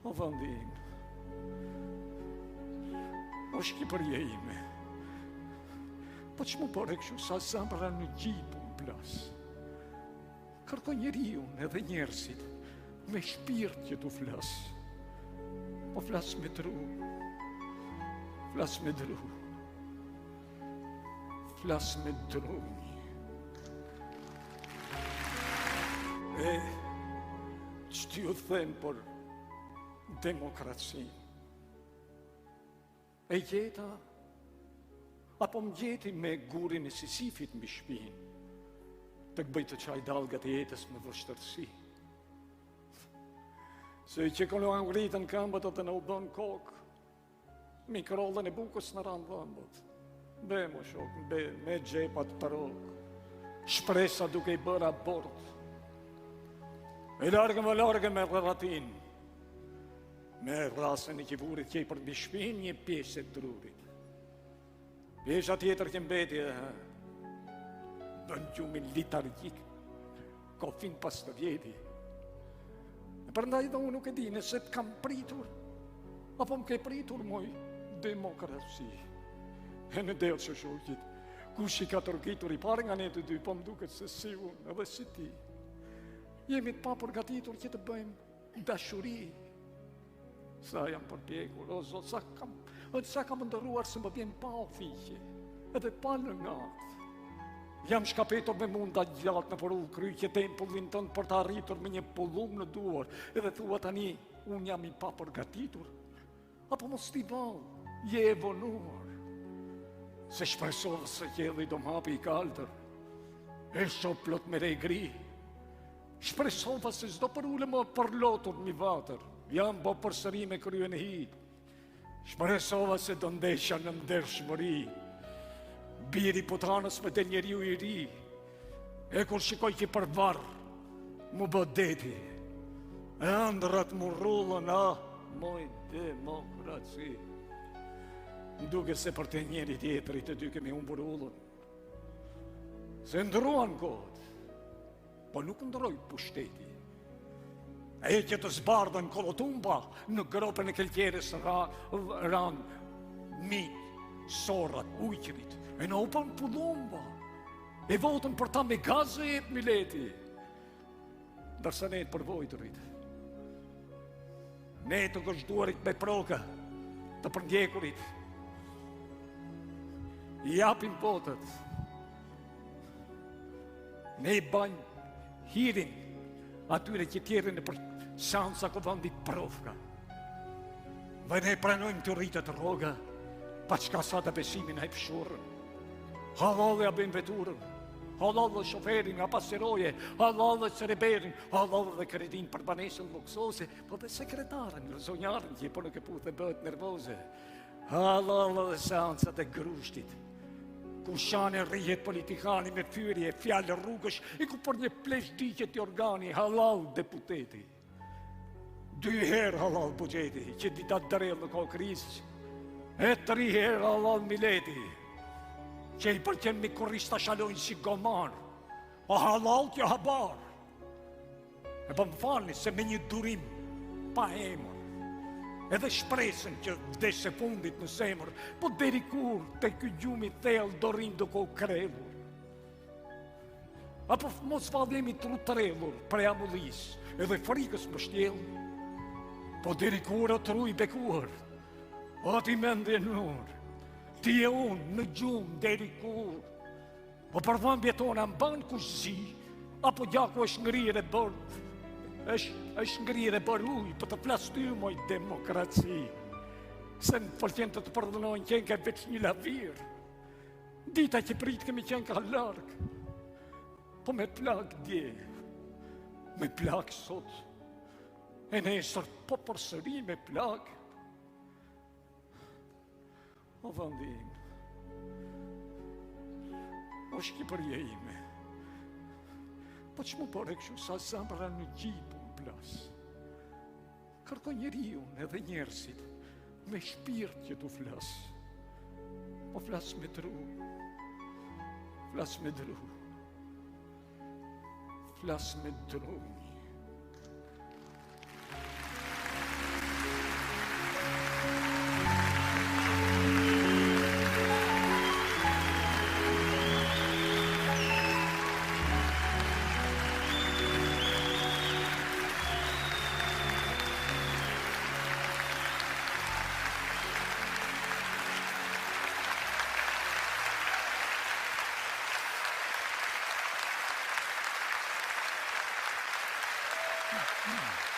O vëndi im, o Shqipëria ime, po që më pore këshu sa zamra në gjipu në plas. Kërko njeriun edhe njerësit me shpirt që tu flas. Po flas me dru, flas me dru, flas me dru. E që t'ju them për demokraci? E jeta, apo më gjeti me gurin e Sisifit mbi shpinë, të këbëj të qaj dalgat e jetës me vështërsi. Se që këllo angritën këmbët të në u bën kokë, mikrollën e bukës në ranë dhëmbët. Be, më shokë, be, me gjepat për okë, shpresa duke i bërë abort. E largë me rratin, me rasën e kivurit që i për mbi shpinë një pjesë e trurit. Pjesë tjetër që mbetje, bën gjumin litargjik, kofin pas të vjeti. Përndaj dhe unë nuk e di nëse të kam pritur, apo më ke pritur moj demokraci. E në delë që shokit, kush i ka tërgitur i parë nga ne të dy, po më duket se si unë edhe si ti. Jemi të pa përgatitur që të bëjmë dashuri. Sa jam përpjekur, o Zot, sa kam ndëruar se më vjen pa ofiqe, edhe pa në natë. Jam shkapetur me munda gjatë në përull kryqje tempullin tënë për të arritur me një pullum në duar, edhe thua tani, unë jam i pa përgatitur. Apo mos t'i val, je e vonuar. Se shpresovë se qedhi do m'hapi i kaltër, e shoplot me regri. Shpresova se s'do për ule më përlotur një vatër, jam bo përsëri me kryen e hi. Shpresova se do ndesha në ndershmëri, biri putanës me del njeriu i ri, e kur shikoj që për varë, mu bë deti, e andrat mu rullën, moj demokraci. Nduke se për të njeri tjetëri të dy kemi unë burullën. Se ndruan kohët, po nuk ndroj pushteti. E që të zbardën kolotumba në gropën e keltjeres ranë mitë, sorat, ujqërit, e në upën pullumba, e votën për ta me gazë e mileti, dërsa ne të përvojtërit. Ne të gëshduarit me proka, të përndjekurit, i japim votët, ne i banjë hirin atyre që tjerën e për shansa ko vëndi profka. Dhe ne pranojmë të rritët roga, pa qka sa të besimin e pëshurën. Halal e abin veturën, halal dhe shoferin, apasiroje, halal dhe cereberin, halal dhe kredin për banesën luksose, po dhe sekretarën, zonjarën që po nuk e puth e bët nervoze. Halal dhe seansat e grushtit, ku shane rrihet politikani me fyrje, fjallë rrugësh, i ku për një plesh diqet i organi, halal deputeti. 2 herë halal bugjeti, që ditat dërel në kohë krizë, e 3 herë halal mileti, që i përqen me kurrista shalojnë si gomar, o halal kjo habar. E për më falni se me një durim pa emër, edhe shpresën që vdesh se fundit në semër, po deri kur të ky gjumi thellë dorin duke u krelur. Apo mos vallemi trutrellur prej amullis, edhe frikës më shtjell, po deri kur o truj bekuar, o ti mendje nur, ti e unë në gjumë deri kur, po përvëmbje tona mban kushzi, apo gjaku është ngrirë e bërë, është ngrirë e bërë ujë, për të flasë ty moj demokraci, se në përqen të përdonojnë qenë ka veç një lavirë, dita që pritë kemi qenë ka largë, po me plak dje, me plak sot, e nesër po përsëri me plak. O vëndim, o Shqipëria ime, po që më pore këshu sa zamra në gjipu në plas. Kërko njeriun edhe njerësit me shpirt që tu flas. Po flas me dru, flas me dru, flas me dru. Mm.